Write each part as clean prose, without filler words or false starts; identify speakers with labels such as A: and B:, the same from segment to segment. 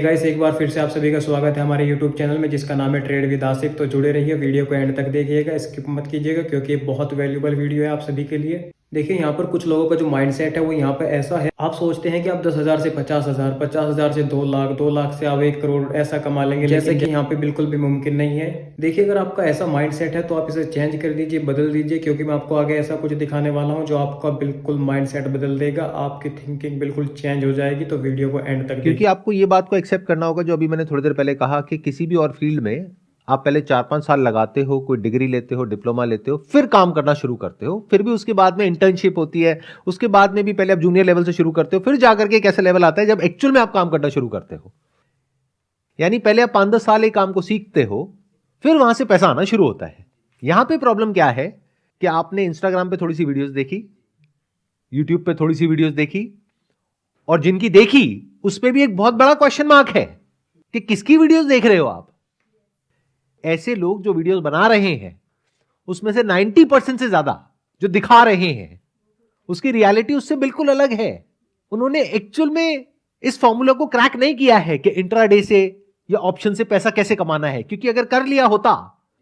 A: Guys, एक बार फिर से आप सभी का स्वागत है हमारे YouTube चैनल में जिसका नाम है ट्रेड विद आसिफ। तो जुड़े रहिए, वीडियो को एंड तक देखिएगा, स्किप मत कीजिएगा क्योंकि ये बहुत वैल्यूबल वीडियो है आप सभी के लिए। देखिए, यहाँ पर कुछ लोगों का जो माइंडसेट है वो यहाँ पे ऐसा है, आप सोचते हैं कि आप 10,000 से 50,000, 50,000 से 2 लाख, 2 लाख से आप 1 करोड़ ऐसा कमा लेंगे, जैसे कि यहाँ पे बिल्कुल भी मुमकिन नहीं है। देखिए, अगर आपका ऐसा माइंडसेट है तो आप इसे चेंज कर दीजिए, बदल दीजिए, क्योंकि मैं आपको आगे ऐसा कुछ दिखाने वाला हूँ जो आपका बिल्कुल माइंडसेट बदल देगा, आपकी थिंकिंग बिल्कुल चेंज हो जाएगी। तो वीडियो को एंड तक
B: क्योंकि आपको ये बात को एक्सेप्ट करना होगा, जो अभी मैंने थोड़ी देर पहले कहा कि किसी भी और फील्ड में आप पहले 4-5 साल लगाते हो, कोई डिग्री लेते हो, डिप्लोमा लेते हो, फिर काम करना शुरू करते हो, फिर भी उसके बाद में इंटर्नशिप होती है, उसके बाद में भी पहले आप जूनियर लेवल से शुरू करते हो, फिर जाकर के एक ऐसा लेवल आता है जब एक्चुअल में आप काम करना शुरू करते हो। यानी पहले आप 5-10 साल एक काम को सीखते हो, फिर वहां से पैसा आना शुरू होता है। यहां पे प्रॉब्लम क्या है कि आपने इंस्टाग्राम पे थोड़ी सी वीडियोस देखी, यूट्यूब पे थोड़ी सी वीडियोस देखी, और जिनकी देखी उस पे भी एक बहुत बड़ा क्वेश्चन मार्क है कि किसकी वीडियोस देख रहे हो आप। ऐसे लोग जो वीडियोस बना रहे हैं उसमें से 90% से ज्यादा जो दिखा रहे हैं उसकी रियलिटी उससे बिल्कुल अलग है। उन्होंने एक्चुअल में इस फॉर्मूला को क्रैक नहीं किया है कि इंट्राडे से या ऑप्शन से पैसा कैसे कमाना है, क्योंकि अगर कर लिया होता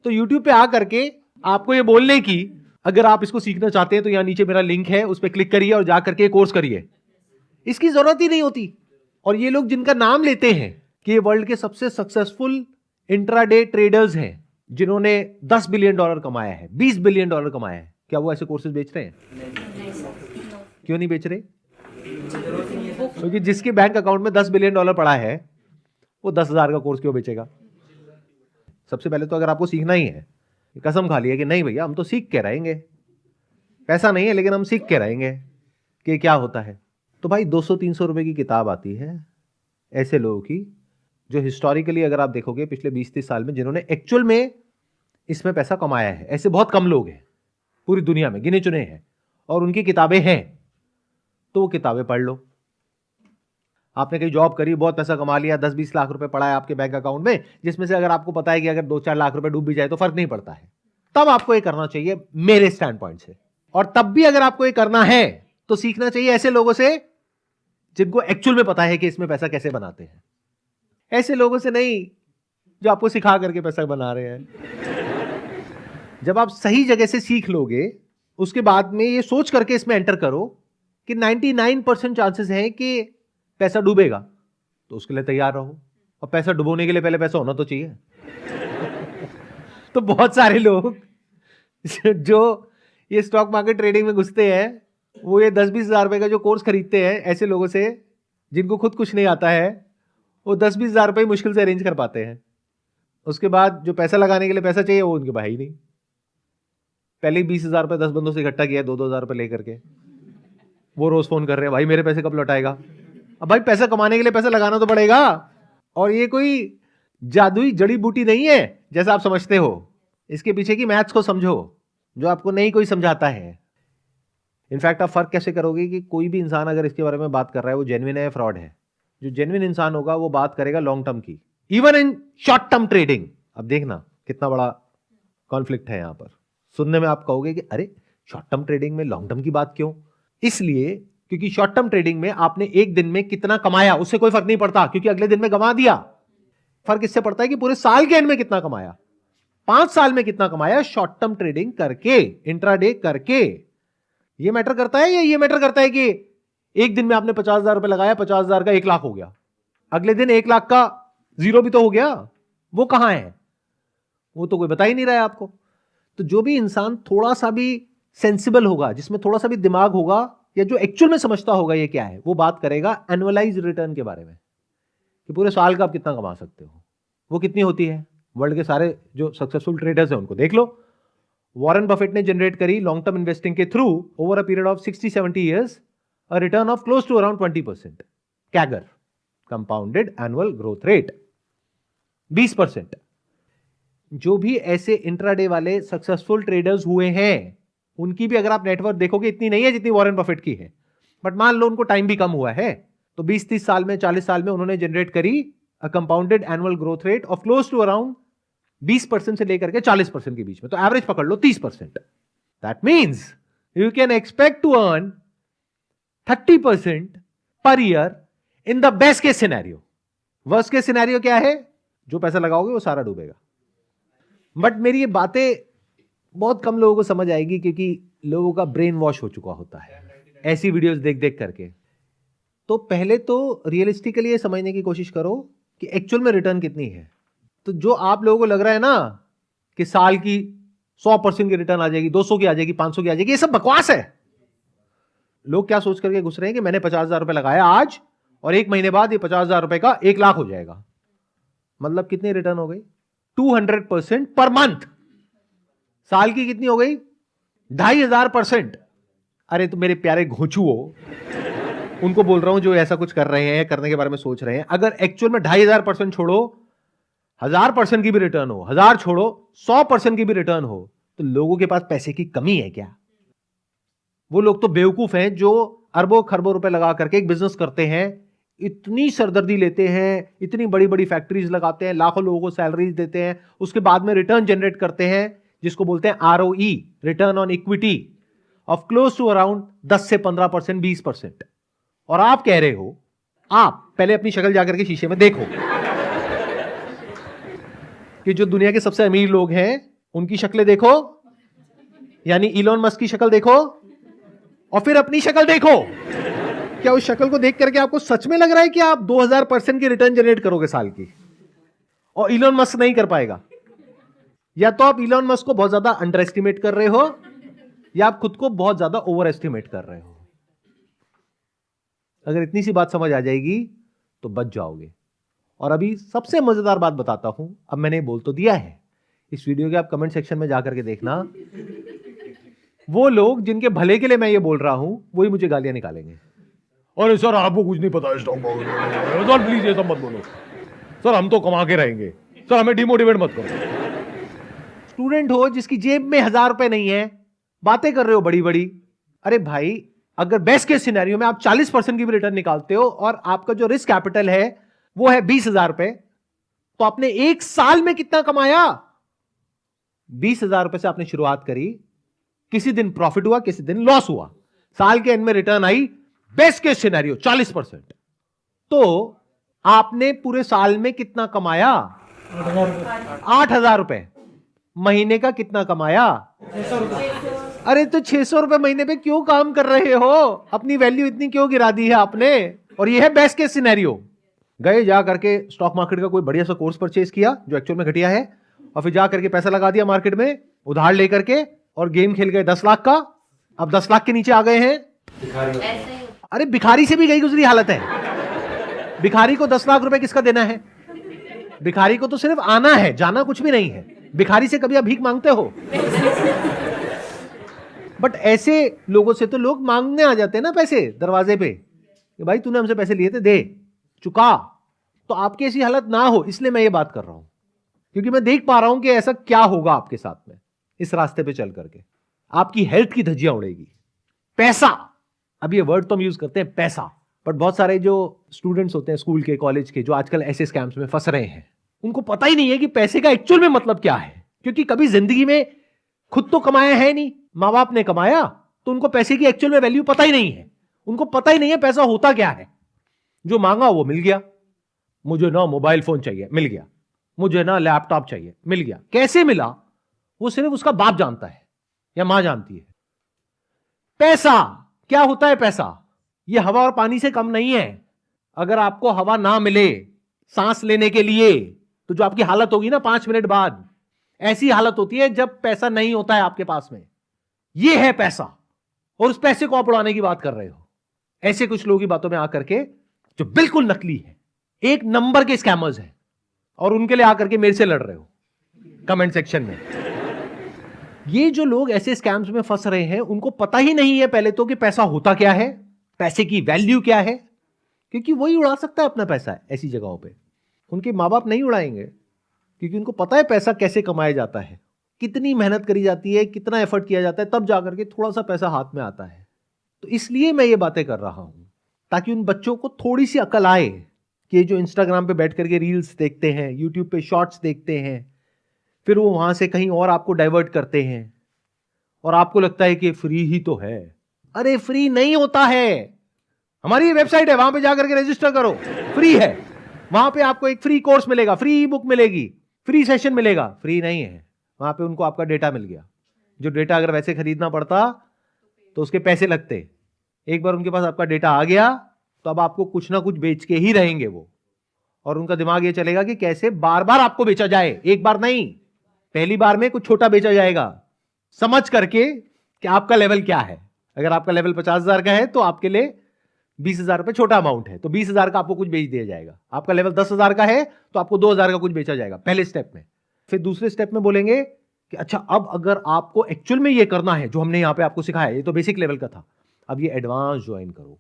B: तो यूट्यूब पे आ करके आपको ये बोलने की, अगर आप इसको सीखना चाहते हैं तो यहां नीचे मेरा लिंक है, उस पर क्लिक करिए और जा करके कोर्स करिए, इसकी जरूरत ही नहीं होती। और ये लोग जिनका नाम लेते हैं कि ये वर्ल्ड के सबसे सक्सेसफुल इंट्राडे ट्रेडर्स हैं, जिन्होंने $10 बिलियन कमाया है, $20 बिलियन कमाया है, क्या वो ऐसे कोर्सेज बेच रहे हैं? क्यों नहीं बेच रहे? क्योंकि जिसके बैंक अकाउंट में $10 बिलियन पड़ा है वो 10,000 का कोर्स क्यों बेचेगा? सबसे पहले तो अगर आपको सीखना ही है, कसम खा लिया कि नहीं भैया हम तो सीख के रहेंगे, पैसा नहीं है लेकिन हम सीख के रहेंगे कि क्या होता है। तो भाई 200-300 रुपए की किताब आती है ऐसे लोगों की जो हिस्टोरिकली अगर आप देखोगे पिछले 20-30 साल में जिन्होंने एक्चुअल में इसमें पैसा कमाया है, ऐसे बहुत कम लोग हैं पूरी दुनिया में, गिने चुने हैं, और उनकी किताबें हैं, तो वो किताबें पढ़ लो। आपने कहीं जॉब करी, बहुत पैसा कमा लिया, 10-20 लाख रुपए पड़ा है आपके बैंक अकाउंट में, जिसमें से अगर आपको पता है कि अगर 2-4 लाख रुपए डूब भी जाए तो फर्क नहीं पड़ता है, तब आपको ये करना चाहिए मेरे स्टैंड पॉइंट से। और तब भी अगर आपको ये करना है तो सीखना चाहिए ऐसे लोगों से जिनको एक्चुअल में पता है कि इसमें पैसा कैसे बनाते हैं, ऐसे लोगों से नहीं जो आपको सिखा करके पैसा बना रहे हैं। जब आप सही जगह से सीख लोगे, उसके बाद में ये सोच करके इसमें एंटर करो कि 99% चांसेस हैं कि पैसा डूबेगा, तो उसके लिए तैयार रहो। और पैसा डुबोने के लिए पहले पैसा होना तो चाहिए। तो बहुत सारे लोग जो ये स्टॉक मार्केट ट्रेडिंग में घुसते हैं, वो ये 10-20 हजार रुपए का जो कोर्स खरीदते हैं ऐसे लोगों से जिनको खुद कुछ नहीं आता है, वो 10-20 हजार रुपए मुश्किल से अरेंज कर पाते हैं। उसके बाद जो पैसा लगाने के लिए पैसा चाहिए वो उनके पास ही नहीं। पहले ही 20 हजार रुपए 10 बंदों से इकट्ठा किया, 2-2 हजार रुपए लेकर के वो रोज फोन कर रहे हैं, भाई मेरे पैसे कब लौटाएगा। अब भाई पैसा कमाने के लिए पैसा लगाना तो पड़ेगा, और ये कोई जादुई जड़ी बूटी नहीं है जैसा आप समझते हो। इसके पीछे की मैथ्स को समझो जो आपको नहीं कोई समझाता है। इनफैक्ट आप फर्क कैसे करोगे कि कोई भी इंसान अगर इसके बारे में बात कर रहा है वो जेन्युइन है या फ्रॉड है? जो जेन्युइन इंसान होगा वो बात करेगा लॉन्ग टर्म की, even in short term trading. अब देखना कितना बड़ा कॉन्फ्लिक्ट है यहां पर। सुनने में आप कहोगे कि अरे शॉर्ट टर्म ट्रेडिंग में लॉन्ग टर्म की बात क्यों? इसलिए क्योंकि शॉर्ट टर्म ट्रेडिंग में आपने एक दिन में कितना कमाया उससे कोई फर्क नहीं पड़ता, क्योंकि अगले दिन में गंवा दिया। फर्क इससे पड़ता है कि पूरे साल के एंड में कितना कमाया, 5 साल में कितना कमाया शॉर्ट टर्म ट्रेडिंग करके, इंट्राडे करके। ये मैटर करता है या ये मैटर करता है कि एक दिन में आपने 50,000 रुपए लगाया, 50,000 का 1 लाख हो गया, अगले दिन 1 लाख का 0 भी तो हो गया? वो कहां है? वो तो कोई बता ही नहीं रहा है आपको। तो जो भी इंसान थोड़ा सा भी सेंसिबल होगा, जिसमें थोड़ा सा भी दिमाग होगा, या जो एक्चुअल में समझता होगा ये क्या है, वो बात करेगा एनुअलाइज रिटर्न के बारे में कि पूरे साल का आप कितना कमा सकते हो। वो कितनी होती है? वर्ल्ड के सारे जो सक्सेसफुल ट्रेडर्स हैं उनको देख लो। वॉरेन बफेट ने जनरेट करी लॉन्ग टर्म इन्वेस्टिंग के through over a period of 60-70 years a return of close to around 20%, CAGR, compounded annual growth rate 20%। जो भी ऐसे इंट्राडे वाले सक्सेसफुल ट्रेडर्स हुए हैं उनकी भी अगर आप नेटवर्क देखोगे इतनी नहीं है जितनी वॉरेन बफेट की है, बट मान लो उनको टाइम भी कम हुआ है, तो 20-30 साल में, 40 साल में उन्होंने जनरेट करी a compounded annual growth rate of close to around 20% से लेकर के 40% के बीच में। तो एवरेज पकड़ लो 30%। That means you can expect to earn 30% per year in the best case scenario. Worst case scenario क्या है? जो पैसा लगाओगे वो सारा डूबेगा। बट मेरी ये बातें बहुत कम लोगों को समझ आएगी, क्योंकि लोगों का ब्रेन वॉश हो चुका होता है ऐसी वीडियोस देख देख करके। तो पहले तो रियलिस्टिकली ये समझने की कोशिश करो कि एक्चुअल में रिटर्न कितनी है। तो जो आप लोगों को लग रहा है ना कि साल की 100% की रिटर्न आ जाएगी, 200 की आ जाएगी, 500 की आ जाएगी, ये सब बकवास है। लोग क्या सोच करके घुस रहे हैं कि मैंने 50,000 रुपए लगाया आज और 1 महीने बाद ये 50,000 रुपए का 1 लाख हो जाएगा। मतलब कितनी रिटर्न हो गई? 200% पर मंथ। साल की कितनी हो गई? 2,500%। अरे तो मेरे प्यारे घोंचुओ, उनको बोल रहा हूं जो ऐसा कुछ कर रहे हैं, करने के बारे में सोच रहे हैं, अगर एक्चुअल में 2,500% छोड़ो, 1,000% की भी रिटर्न हो, 1,000 छोड़ो 100% की भी रिटर्न हो, तो लोगों के पास पैसे की कमी है क्या? वो लोग तो बेवकूफ हैं जो अरबों खरबों रुपए लगा करके एक बिजनेस करते हैं, इतनी सरदर्दी लेते हैं, इतनी बड़ी बड़ी फैक्ट्रीज लगाते हैं, लाखों लोगों को सैलरीज देते हैं, उसके बाद में रिटर्न जनरेट करते हैं जिसको बोलते हैं ROE, return on equity, of close to around 10 से 15%, 20%। और आप कह रहे हो, आप पहले अपनी शक्ल जाकर के शीशे में देखो कि जो दुनिया के सबसे अमीर लोग हैं उनकी शक्लें देखो, यानी इलॉन मस्क की शक्ल देखो, और फिर अपनी शक्ल देखो। क्या उस शक्ल को देख करके आपको सच में लग रहा है कि आप 2000% की रिटर्न जनरेट करोगे साल की? और इलॉन मस्क नहीं कर पाएगा। या तो आप इलॉन मस्क को बहुत ज्यादा अंडर एस्टिमेट कर रहे हो, या आप खुद को बहुत ज्यादा ओवर एस्टिमेट कर रहे हो। अगर इतनी सी बात समझ आ जाएगी तो बच जाओगे। और अभी सबसे मजेदार बात बताता हूं, अब मैंने बोल तो दिया है, इस वीडियो के आप कमेंट सेक्शन में जाकर के देखना, वो लोग जिनके भले के लिए मैं ये बोल रहा हूं वही मुझे गालियां निकालेंगे। अरे सर आपको कुछ नहीं पता स्टॉक मार्केट, सर प्लीज ये सब मत बोलो, सर हम तो कमा के रहेंगे, सर हमें डिमोटिवेट मत करो। स्टूडेंट हो जिसकी जेब में 1,000 रुपए नहीं है, बातें कर रहे हो बड़ी बड़ी। अरे भाई, अगर बेस्ट केस सिनेरियो में आप 40% की भी रिटर्न निकालते हो और आपका जो रिस्क कैपिटल है वो है 20,000 रुपए, तो आपने 1 साल में कितना कमाया? 20,000 रुपए से आपने शुरुआत करी, किसी दिन प्रॉफिट हुआ, किसी दिन लॉस हुआ, साल के एंड में रिटर्न आई बेस्ट केस सिनेरियो 40%। तो आपने पूरे साल में कितना कमाया? 8,000 रुपए। महीने का कितना कमाया? 600 रुपए। अरे तो 600 रुपए महीने पे क्यों काम कर रहे हो? अपनी वैल्यू इतनी क्यों गिरा दी है आपने? और ये है बेस्ट केस सिनेरियो। गए जा करके स्टॉक मार्केट का कोई बढ़िया सा कोर्स परचेज किया जो एक्चुअल में घटिया है, और फिर जा करके पैसा लगा दिया मार्केट में उधार लेकर के, और गेम खेल गए 10 लाख का, अब 10 लाख के नीचे आ गए हैं। अरे भिखारी से भी गई गुजरी हालत है। भिखारी को 10 लाख रुपए किसका देना है? भिखारी को तो सिर्फ आना है, जाना कुछ भी नहीं है। भिखारी से कभी आप भीख मांगते हो? बट ऐसे लोगों से तो लोग मांगने आ जाते हैं ना पैसे दरवाजे पे, कि भाई तूने हमसे पैसे लिए थे, दे, चुका। तो आपकी ऐसी हालत ना हो, इसलिए मैं ये बात कर रहा हूं, क्योंकि मैं देख पा रहा हूं कि ऐसा क्या होगा आपके साथ में इस रास्ते पे चल करके। आपकी हेल्थ की धज्जियां उड़ेगी। पैसा, अब ये वर्ड तो हम यूज करते हैं पैसा, बट बहुत सारे जो स्टूडेंट्स होते हैं स्कूल के, कॉलेज के, जो आजकल ऐसे स्कैम्स में फंस रहे हैं, उनको पता ही नहीं है कि पैसे का एक्चुअल में मतलब क्या है। क्योंकि कभी जिंदगी में खुद तो कमाया है नहीं, माँ बाप ने कमाया, तो उनको पैसे की एक्चुअल में वैल्यू पता ही नहीं है। उनको पता ही नहीं है पैसा होता क्या है। जो मांगा वो मिल गया। मुझे ना मोबाइल फोन चाहिए, मिल गया। मुझे ना लैपटॉप चाहिए, मिल गया। कैसे मिला वो सिर्फ उसका बाप जानता है या मां जानती है। पैसा क्या होता है? पैसा ये हवा और पानी से कम नहीं है। अगर आपको हवा ना मिले सांस लेने के लिए, तो जो आपकी हालत होगी ना 5 मिनट बाद, ऐसी हालत होती है जब पैसा नहीं होता है आपके पास में। ये है पैसा, और उस पैसे को आप उड़ाने की बात कर रहे हो। ऐसे कुछ लोगों की बातों में आकर के जो बिल्कुल नकली है, एक नंबर के स्कैमर्स हैं, और उनके लिए आकर के मेरे से लड़ रहे हो कमेंट सेक्शन में। ये जो लोग ऐसे स्कैम्स में फंस रहे हैं, उनको पता ही नहीं है पहले तो कि पैसा होता क्या है, पैसे की वैल्यू क्या है, क्योंकि वही उड़ा सकता है अपना पैसा ऐसी जगहों पे। उनके माँ बाप नहीं उड़ाएंगे, क्योंकि उनको पता है पैसा कैसे कमाया जाता है, कितनी मेहनत करी जाती है, कितना एफर्ट किया जाता है, तब जाकर के थोड़ा सा पैसा हाथ में आता है। तो इसलिए मैं ये बातें कर रहा हूं, ताकि उन बच्चों को थोड़ी सी अकल आए कि जो इंस्टाग्राम पे बैठ करके रील्स देखते हैं, यूट्यूब पे शॉर्ट्स देखते हैं, फिर वो वहां से कहीं और आपको डाइवर्ट करते हैं, और आपको लगता है कि फ्री ही तो है। अरे फ्री नहीं होता है। हमारी वेबसाइट है, वहां पे जाकर के रजिस्टर करो, फ्री है। वहां पे आपको एक फ्री कोर्स मिलेगा, फ्री ई बुक मिलेगी, फ्री सेशन मिलेगा। फ्री नहीं है, वहां पे उनको आपका डेटा मिल गया। जो डेटा अगर वैसे खरीदना पड़ता तो उसके पैसे लगते। एक बार उनके पास आपका डेटा आ गया तो अब आपको कुछ ना कुछ बेच के ही रहेंगे वो, और उनका दिमाग ये चलेगा कि कैसे बार बार आपको बेचा जाए, एक बार नहीं, पहली बार में कुछ छोटा बेचा जाएगा समझ करके कि आपका लेवल क्या है। अगर आपका लेवल 50,000 का है तो आपके लिए 20,000 रुपए छोटा अमाउंट है, तो 20,000 का आपको कुछ बेच दिया जाएगा। आपका लेवल 10,000 का है तो आपको 2,000 का कुछ बेचा जाएगा पहले स्टेप में। फिर दूसरे स्टेप में बोलेंगे कि अच्छा अब अगर आपको एक्चुअल में ये करना है जो हमने यहां पे आपको सिखाया, ये तो बेसिक लेवल का था, अब ये एडवांस ज्वाइन करो,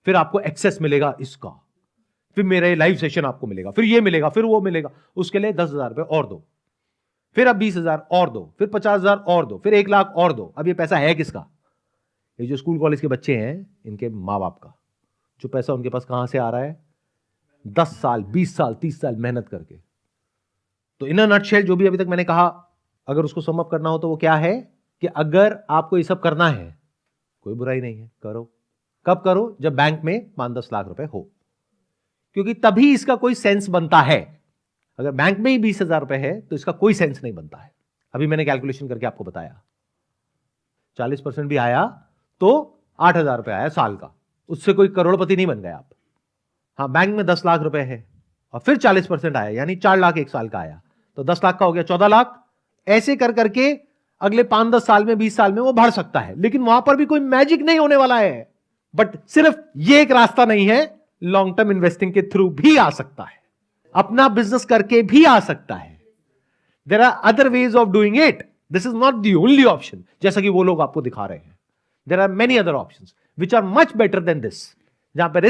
B: फिर आपको एक्सेस मिलेगा इसका, फिर मेरा लाइव सेशन आपको मिलेगा, फिर ये मिलेगा, फिर वो मिलेगा, उसके लिए 10,000 रुपए और दो, फिर अब 20,000 और दो, फिर 50,000 और दो, फिर 1,00,000 और दो। अब ये पैसा है किसका? ये जो स्कूल कॉलेज के बच्चे हैं इनके माँ बाप का। जो पैसा उनके पास कहां से आ रहा है? 10 साल, 20 साल, 30 साल मेहनत करके। तो इन अ नटशेल जो भी अभी तक मैंने कहा, अगर उसको सम अप करना हो तो वो क्या है कि अगर आपको ये सब करना है, कोई बुराई नहीं है, करो। कब करो? जब बैंक में 5-10 लाख रुपए हो, क्योंकि तभी इसका कोई सेंस बनता है। अगर बैंक में ही 20,000 रुपए है तो इसका कोई सेंस नहीं बनता है। अभी मैंने कैलकुलेशन करके आपको बताया, 40% भी आया तो 8,000 रुपए आया साल का, उससे कोई करोड़पति नहीं बन गए आप। हाँ, बैंक में 10 लाख रुपए है और फिर 40% आया, यानी 4 लाख एक साल का आया, तो 10 लाख का हो गया 14 लाख। ऐसे कर करके अगले 5-10 साल में, 20 साल में वो बढ़ सकता है, लेकिन वहां पर भी कोई मैजिक नहीं होने वाला है। बट सिर्फ ये एक रास्ता नहीं है, लॉन्ग टर्म इन्वेस्टिंग के थ्रू भी आ सकता है, अपना बिजनेस करके भी आ सकता है। There are other ways of doing it, this is not the only option, जैसा कि वो लोग आपको दिखा रहे हैं। There are many other options which are much better than this, जहां पर